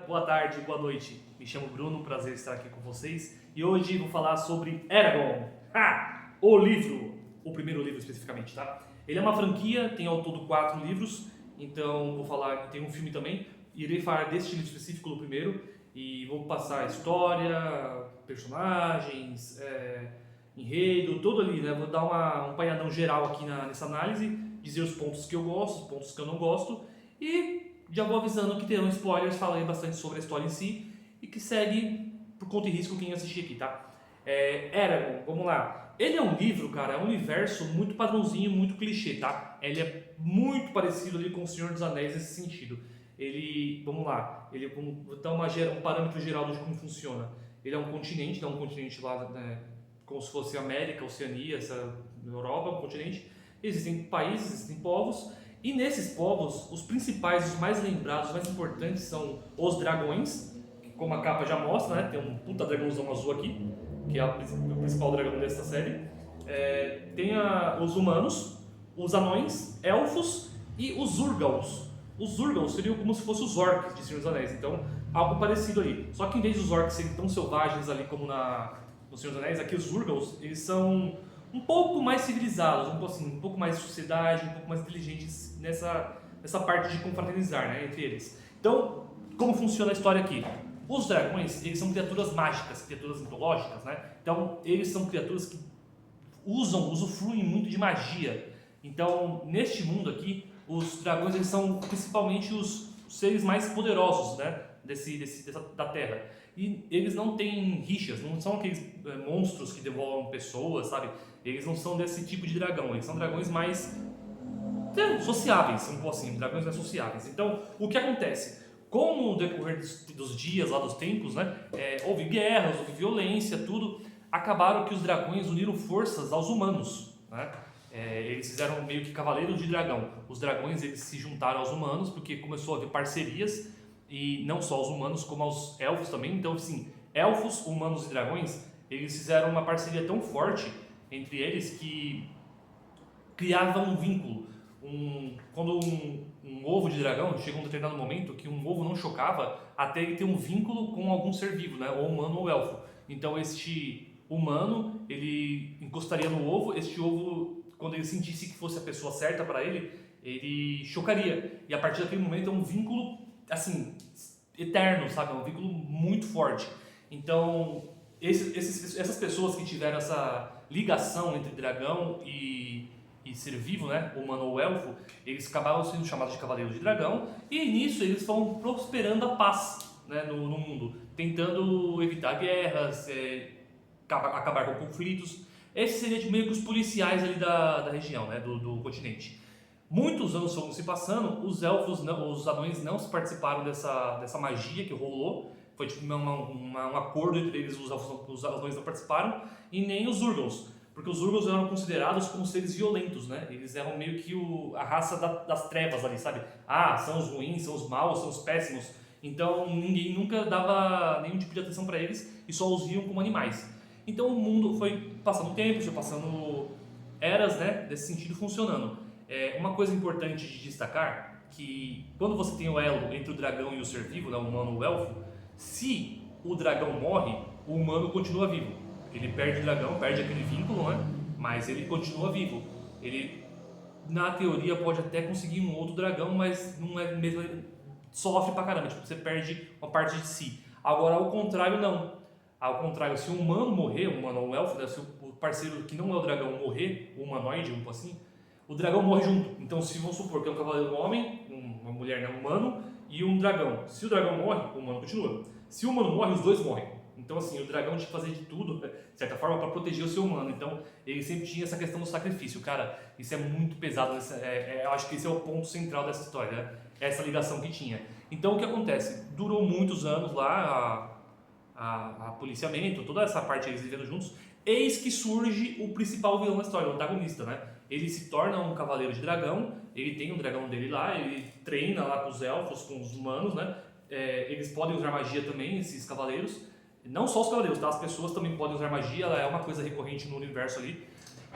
boa tarde, boa noite. Me chamo Bruno, prazer estar aqui com vocês. E hoje vou falar sobre Eragon, o livro, o primeiro livro especificamente, tá? Ele é uma franquia, tem ao todo 4 livros, então vou falar, tem um filme também. Irei falar deste livro específico no primeiro e vou passar a história, personagens, enredo, todo ali, né? Vou dar um apanhadão geral aqui nessa análise, dizer os pontos que eu gosto, os pontos que eu não gosto e já vou avisando que terão spoilers, falarei bastante sobre a história em si e que segue por conta e risco quem assistir aqui, tá? Eragon, vamos lá. Ele é um livro, cara, é um universo muito padrãozinho, muito clichê, tá? Ele é muito parecido ali com o Senhor dos Anéis nesse sentido. Ele, vamos lá, ele vou dar um parâmetro geral de como funciona. Ele é um continente lá, né, como se fosse América, Oceania, essa Europa, um continente. Existem países, existem povos. E nesses povos, os principais, os mais lembrados, os mais importantes são os dragões, que como a capa já mostra, né, tem um puta dragãozão azul aqui, que é o principal dragão dessa série. Tem os humanos, os anões, elfos e os Zurgals. Os Zurgals seriam como se fossem os orcs de Senhor dos Anéis, então algo parecido ali. Só que em vez dos orcs serem tão selvagens ali como no Senhor dos Anéis, aqui os Zurgals, eles são um pouco mais civilizados, um pouco mais de sociedade, um pouco mais inteligentes nessa parte de confraternizar, né, entre eles. Então, como funciona a história aqui? Os dragões, eles são criaturas mágicas, criaturas mitológicas, né? Então, eles são criaturas que usufruem muito de magia. Então, neste mundo aqui, os dragões eles são principalmente os seres mais poderosos, né, da Terra. E eles não têm rixas, não são aqueles monstros que devoram pessoas, sabe? Eles não são desse tipo de dragão, eles são dragões mais sociáveis, vamos pôr assim, dragões mais sociáveis. Então, o que acontece? Com o decorrer dos dias, lá dos tempos, né, houve guerras, houve violência, tudo, acabaram que os dragões uniram forças aos humanos, né? Eles fizeram meio que cavaleiros de dragão. Os dragões eles se juntaram aos humanos porque começou a haver parcerias, e não só aos humanos como aos elfos também. Então, assim, elfos, humanos e dragões, eles fizeram uma parceria tão forte entre eles que criava um vínculo. Quando um ovo de dragão chega a um determinado momento que um ovo não chocava até ele ter um vínculo com algum ser vivo, né, ou humano ou elfo. Então este humano, ele encostaria no ovo, este ovo, quando ele sentisse que fosse a pessoa certa para ele, ele chocaria. E a partir daquele momento é um vínculo, assim, eterno, sabe? É um vínculo muito forte. Então, essas pessoas que tiveram essa ligação entre dragão e ser vivo, né, humano ou elfo, eles acabaram sendo chamados de cavaleiros de dragão, e nisso eles vão prosperando a paz, né, no mundo, tentando evitar guerras, acabar com conflitos. Esses seriam meio que os policiais ali da região, né, do continente. Muitos anos foram se passando, os elfos, os anões não participaram dessa magia que rolou, foi tipo um acordo entre eles, os anões não participaram, e nem os Zurgals. Porque os Zurgals eram considerados como seres violentos, né? Eles eram meio que a raça das trevas ali, sabe? São os ruins, são os maus, são os péssimos. Então ninguém nunca dava nenhum tipo de atenção para eles e só os viam como animais. Então o mundo foi passando tempo, foi passando eras, né? Desse sentido funcionando. Uma coisa importante de destacar, que quando você tem o elo entre o dragão e o ser vivo, né? O humano ou o elfo, se o dragão morre, o humano continua vivo. Ele perde o dragão, perde aquele vínculo, né? Mas ele continua vivo. Ele, na teoria, pode até conseguir um outro dragão, mas não é mesmo. Sofre pra caramba, tipo, você perde uma parte de si. Agora, ao contrário, não. Ao contrário, se um humano morrer, um humano ou um elfo, né? Se o parceiro que não é o dragão morrer, o humanoide, um pouco assim, o dragão morre junto. Então, se vamos supor que é um cavaleiro homem, uma mulher, né? Um humano, e um dragão. Se o dragão morre, o humano continua. Se o humano morre, os dois morrem. Então, assim, o dragão tinha que fazer de tudo, de certa forma, para proteger o ser humano. Então, ele sempre tinha essa questão do sacrifício. Cara, isso é muito pesado. Eu acho que esse é o ponto central dessa história, né? Essa ligação que tinha. Então, o que acontece? Durou muitos anos lá, a policiamento, toda essa parte eles vivendo juntos. Eis que surge o principal vilão da história, o antagonista, né? Ele se torna um cavaleiro de dragão, ele tem um dragão dele lá, ele treina lá com os elfos, com os humanos, né? Eles podem usar magia também, esses cavaleiros. Não só os cavaleiros, tá? As pessoas também podem usar magia, ela é uma coisa recorrente no universo ali.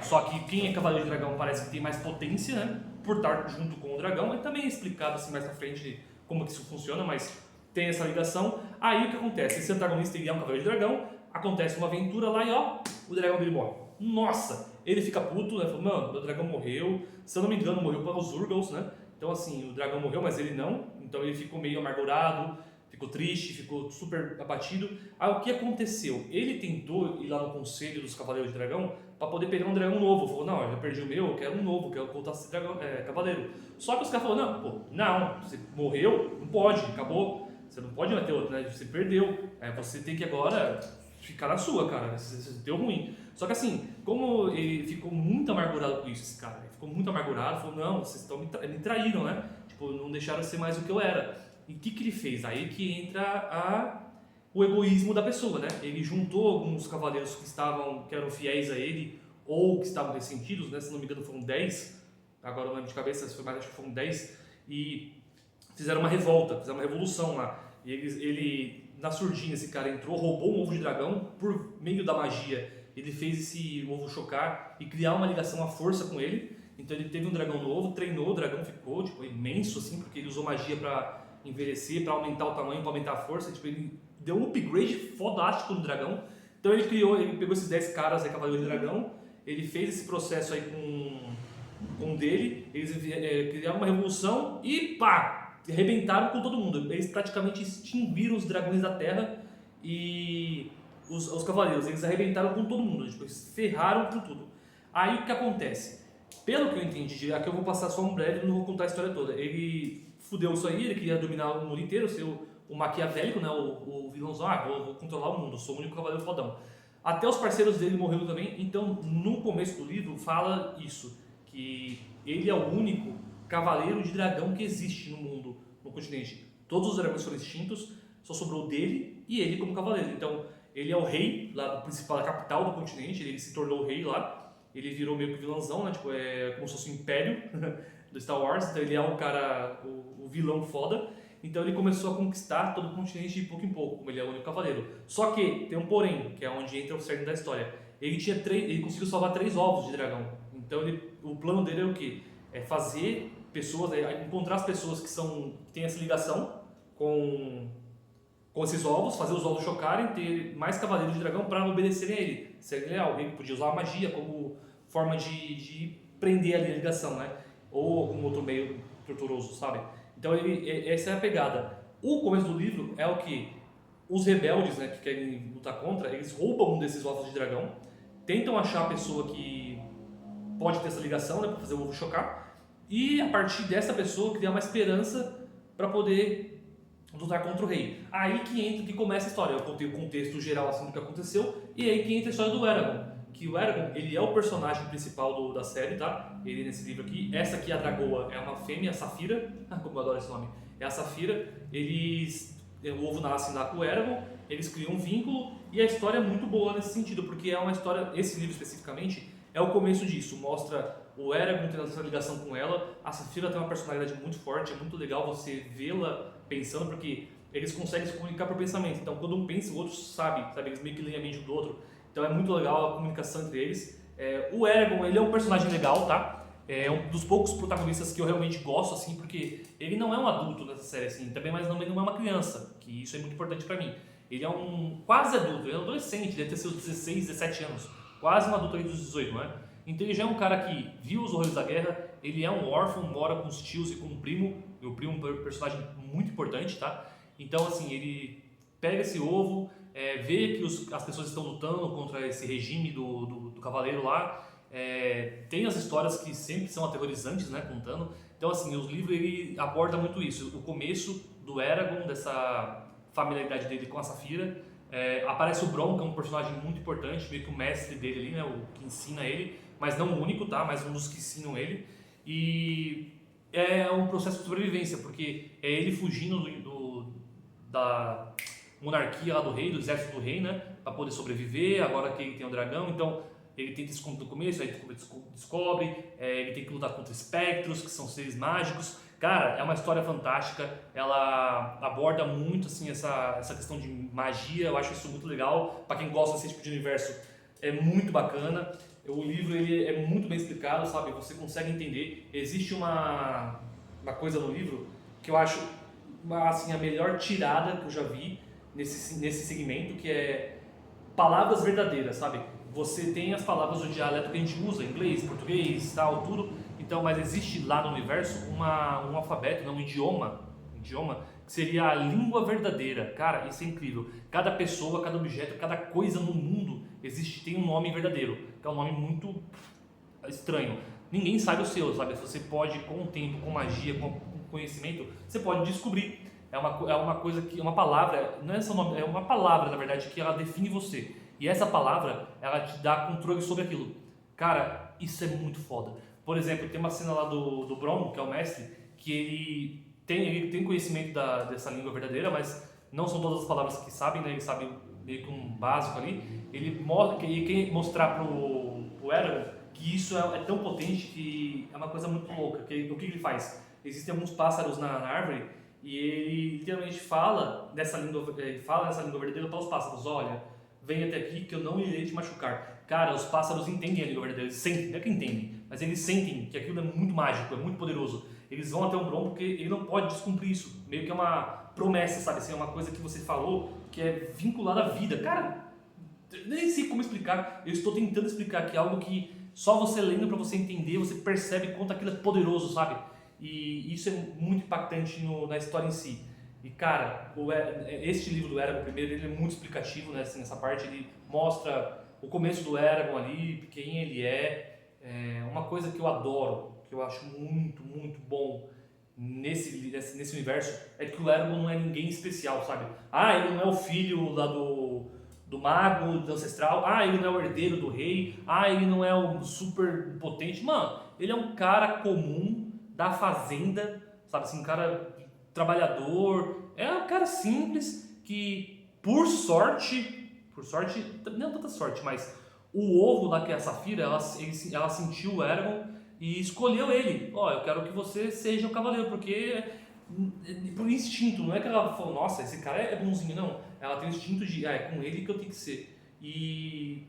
Só que quem é cavaleiro de dragão parece que tem mais potência, né? Por estar junto com o dragão. E também é explicado assim mais pra frente como que isso funciona, mas tem essa ligação. Aí o que acontece? Esse antagonista ele é um cavaleiro de dragão, acontece uma aventura lá e ó, o dragão dele morre. Nossa, ele fica puto, né? Fala, mano, meu dragão morreu. Se eu não me engano, morreu para os Urgals, né? Então assim, o dragão morreu, mas ele não. Então ele ficou meio amargurado, ficou triste, ficou super abatido. Aí o que aconteceu? Ele tentou ir lá no conselho dos Cavaleiros de Dragão para poder pegar um dragão novo. Falou, não, eu já perdi o meu, eu quero um novo, quero voltar a ser dragão, cavaleiro. Só que os caras falaram, não, pô, não, você morreu, não pode, acabou. Você não pode mais ter outro, né? Você perdeu. Você tem que agora ficar na sua, cara. Você deu ruim. Só que assim, como ele ficou muito amargurado com isso, esse cara, ele ficou muito amargurado, falou, não, vocês me traíram, né? Tipo, não deixaram eu ser mais o que eu era. E o que ele fez? Aí que entra o egoísmo da pessoa, né? Ele juntou alguns cavaleiros que eram fiéis a ele, ou que estavam ressentidos, né? Se não me engano foram 10, agora não lembro de cabeça, se foi mais, acho que foram 10, e fizeram uma revolta, fizeram uma revolução lá. E ele na surdinha, esse cara entrou, roubou um ovo de dragão por meio da magia. Ele fez esse ovo chocar e criar uma ligação à força com ele. Então ele teve um dragão novo, treinou, o dragão ficou tipo, imenso assim, porque ele usou magia para envelhecer, para aumentar o tamanho, para aumentar a força. Tipo, ele deu um upgrade fodástico no dragão. Então ele pegou esses 10 caras aí, Cavaleiro de Dragão, ele fez esse processo aí com um dele, eles criaram uma revolução e pá! Arrebentaram com todo mundo. Eles praticamente extinguiram os dragões da terra e os cavaleiros, eles arrebentaram com todo mundo, tipo, eles ferraram com tudo. Aí o que acontece? Pelo que eu entendi, aqui eu vou passar só um breve, não vou contar a história toda. Ele fudeu isso aí, ele queria dominar o mundo inteiro, ser o maquiavélico, né, o vilãozão, vou controlar o mundo, sou o único cavaleiro fodão. Até os parceiros dele morreram também, então no começo do livro fala isso, que ele é o único cavaleiro de dragão que existe no mundo, no continente. Todos os dragões foram extintos, só sobrou dele e ele como cavaleiro. Então ele é o rei lá do principal, da capital do continente, ele se tornou o rei lá, ele virou meio que vilãozão, né, tipo, é como se fosse o império do Star Wars, então ele é um cara, o vilão foda. Então ele começou a conquistar todo o continente de pouco em pouco, como ele é o único cavaleiro. Só que tem um porém, que é onde entra o cerne da história. Ele conseguiu salvar 3 ovos de dragão. Então o plano dele é o quê? É fazer pessoas, encontrar as pessoas que têm essa ligação com esses ovos, fazer os ovos chocarem, ter mais cavaleiros de dragão para obedecerem a ele, ser leal. Ele podia usar a magia como forma de prender a ligação, né? Ou algum outro meio torturoso, sabe? Então essa é a pegada. O começo do livro é o que os rebeldes, né, que querem lutar contra, eles roubam um desses ovos de dragão, tentam achar a pessoa que pode ter essa ligação, né, para fazer o ovo chocar, e a partir dessa pessoa criar uma esperança para poder lutar contra o rei. Aí que começa a história. Eu contei o contexto geral assim do que aconteceu, e aí que entra a história do Eragon. Que o Eragon, ele é o personagem principal da série, tá? Ele nesse livro aqui. Essa aqui, a dragoa, é uma fêmea, a Safira. Como eu adoro esse nome. É a Safira. O ovo nasce lá com o Eragon, eles criam um vínculo, e a história é muito boa nesse sentido, porque é uma história, esse livro especificamente, é o começo disso. Mostra o Eragon tendo essa ligação com ela. A Safira tem uma personalidade muito forte, é muito legal você vê-la pensando, porque eles conseguem se comunicar por pensamento. Então, quando um pensa, o outro sabe? Eles meio que leem a mente do outro. Então, é muito legal a comunicação entre eles. O Eragon, ele é um personagem legal, tá? É um dos poucos protagonistas que eu realmente gosto, assim, porque ele não é um adulto nessa série, assim, também, mas também não é uma criança, que isso é muito importante pra mim. Ele é um quase adulto, ele é um adolescente, deve ter seus 16, 17 anos, quase um adulto aí dos 18, né? Então ele já é um cara que viu os horrores da guerra, ele é um órfão, mora com os tios e com o primo é um personagem muito importante, tá? Então, assim, ele pega esse ovo, vê que as pessoas estão lutando contra esse regime do cavaleiro lá, tem as histórias que sempre são aterrorizantes, né, contando. Então, assim, os livros ele aborda muito isso, o começo do Eragon, dessa familiaridade dele com a Safira. Aparece o Bronn, que é um personagem muito importante, meio que o mestre dele ali, né, o que ensina ele, mas não o único, tá, mas um dos que ensinam ele. E é um processo de sobrevivência, porque é ele fugindo da monarquia lá do rei, do exército do rei, né, para poder sobreviver, agora que ele tem o dragão. Então ele tenta esconder no começo, aí descobre, ele tem que lutar contra espectros, que são seres mágicos. Cara, é uma história fantástica, ela aborda muito assim, essa questão de magia, eu acho isso muito legal. Para quem gosta desse tipo de universo, é muito bacana. O livro ele é muito bem explicado, sabe? Você consegue entender. Existe uma coisa no livro que eu acho assim, a melhor tirada que eu já vi nesse segmento, que é palavras verdadeiras, sabe? Você tem as palavras do dialeto que a gente usa, inglês, português, tal, tudo. Então, mas existe lá no universo um alfabeto, não, um idioma que seria a língua verdadeira. Cara, isso é incrível. Cada pessoa, cada objeto, cada coisa no mundo tem um nome verdadeiro, que é um nome muito estranho. Ninguém sabe o seu, sabe? Você pode, com o tempo, com magia, com conhecimento, você pode descobrir. É uma coisa que, uma palavra, não é só nome, é uma palavra, na verdade, que ela define você. E essa palavra, ela te dá controle sobre aquilo. Cara, isso é muito foda. Por exemplo, tem uma cena lá do Bron, que é o mestre, que ele tem conhecimento dessa língua verdadeira, mas não são todas as palavras que sabem, né? Ele sabe meio que um básico ali. Ele quer mostrar pro Eragon que isso é tão potente que é uma coisa muito louca. O que ele faz? Existem alguns pássaros na árvore e ele literalmente fala nessa língua verdadeira para os pássaros: olha, vem até aqui que eu não irei te machucar. Cara, os pássaros entendem a língua verdadeira, eles sentem, não é que entendem, mas eles sentem que aquilo é muito mágico, é muito poderoso. Eles vão até o Bron porque ele não pode descumprir isso. Meio que é uma promessa, sabe? Assim, é uma coisa que você falou que é vinculada à vida. Cara, nem sei como explicar. Eu estou tentando explicar aqui algo que só você lendo para você entender, você percebe quanto aquilo é poderoso, sabe? E isso é muito impactante na história em si. E cara, este livro do Eragon primeiro, ele é muito explicativo, né? Assim, nessa parte ele mostra o começo do Eragon ali, quem ele é. Uma coisa que eu adoro, que eu acho muito, muito bom nesse universo, é que o Eragon não é ninguém especial, sabe? Ah, ele não é o filho lá do mago, do ancestral. Ah, ele não é o herdeiro do rei. Ah, ele não é o super potente. Mano, ele é um cara comum da fazenda, sabe assim, um cara trabalhador. É um cara simples que, por sorte, não tanta sorte, mas o ovo lá que é a Safira, ela sentiu o Eragon e escolheu ele. Ó, eu quero que você seja o cavaleiro, porque por instinto, não é que ela falou, nossa, esse cara é bonzinho, não. Ela tem o instinto de, é com ele que eu tenho que ser. E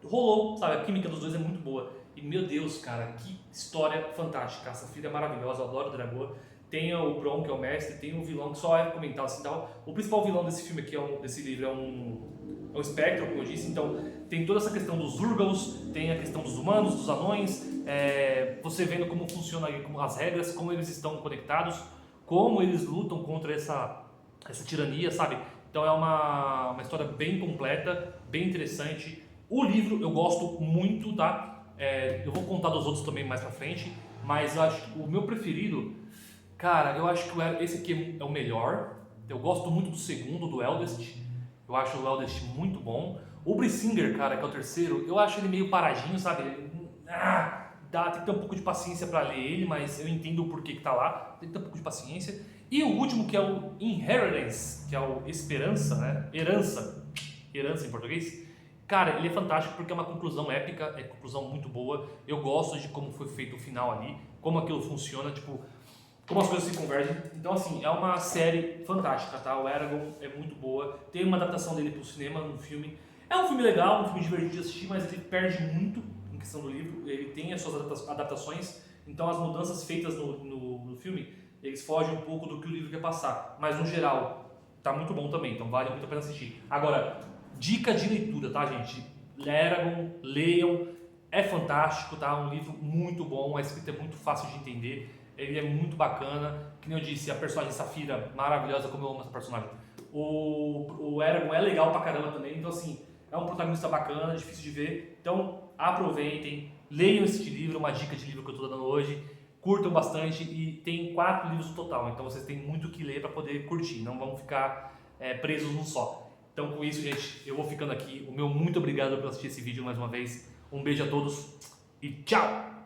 rolou, sabe? A química dos dois é muito boa. E meu Deus, cara, que história fantástica. A Safira é maravilhosa, eu adoro o Dragor. Tem o Bron, que é o mestre, tem o vilão que só é comentar assim, tal. O principal vilão desse filme aqui, desse livro, é um espectro, como eu disse. Então tem toda essa questão dos Urgals, tem a questão dos humanos, dos anões, você vendo como funciona as regras, como eles estão conectados, como eles lutam contra essa tirania, sabe? Então é uma história bem completa, bem interessante. O livro eu gosto muito, tá? Eu vou contar dos outros também mais pra frente, mas eu acho que o meu preferido, cara, eu acho que esse aqui é o melhor. Eu gosto muito do segundo, do Eldest. Eu acho o Eldest muito bom. O Brisingr, cara, que é o terceiro, eu acho ele meio paradinho, sabe? Tem que ter um pouco de paciência pra ler ele, mas eu entendo o porquê que tá lá. Tem que ter um pouco de paciência. E o último, que é o Inheritance, que é o Esperança, né? Herança em português. Cara, ele é fantástico porque é uma conclusão épica, é uma conclusão muito boa. Eu gosto de como foi feito o final ali, como aquilo funciona, tipo, como as coisas se convergem. Então, assim, é uma série fantástica, tá? O Eragon é muito boa. Tem uma adaptação dele pro cinema, no filme. É um filme legal, um filme divertido de assistir, mas ele perde muito em questão do livro. Ele tem as suas adaptações, então as mudanças feitas no filme, eles fogem um pouco do que o livro quer passar. Mas, no geral, tá muito bom também, então vale muito a pena assistir. Agora, dica de leitura, tá, gente? Eragon, leiam, é fantástico, tá? Um livro muito bom, a escrita é muito fácil de entender, ele é muito bacana. Que nem eu disse, a personagem Safira, maravilhosa, como eu amo essa personagem. O Eragon é legal pra caramba também, então assim, é um protagonista bacana, difícil de ver. Então aproveitem, leiam esse livro, uma dica de livro que eu tô dando hoje. Curtam bastante e tem 4 livros no total, então vocês têm muito o que ler para poder curtir, não vão ficar presos num só. Então com isso, gente, eu vou ficando aqui. O meu muito obrigado por assistir esse vídeo mais uma vez. Um beijo a todos e tchau!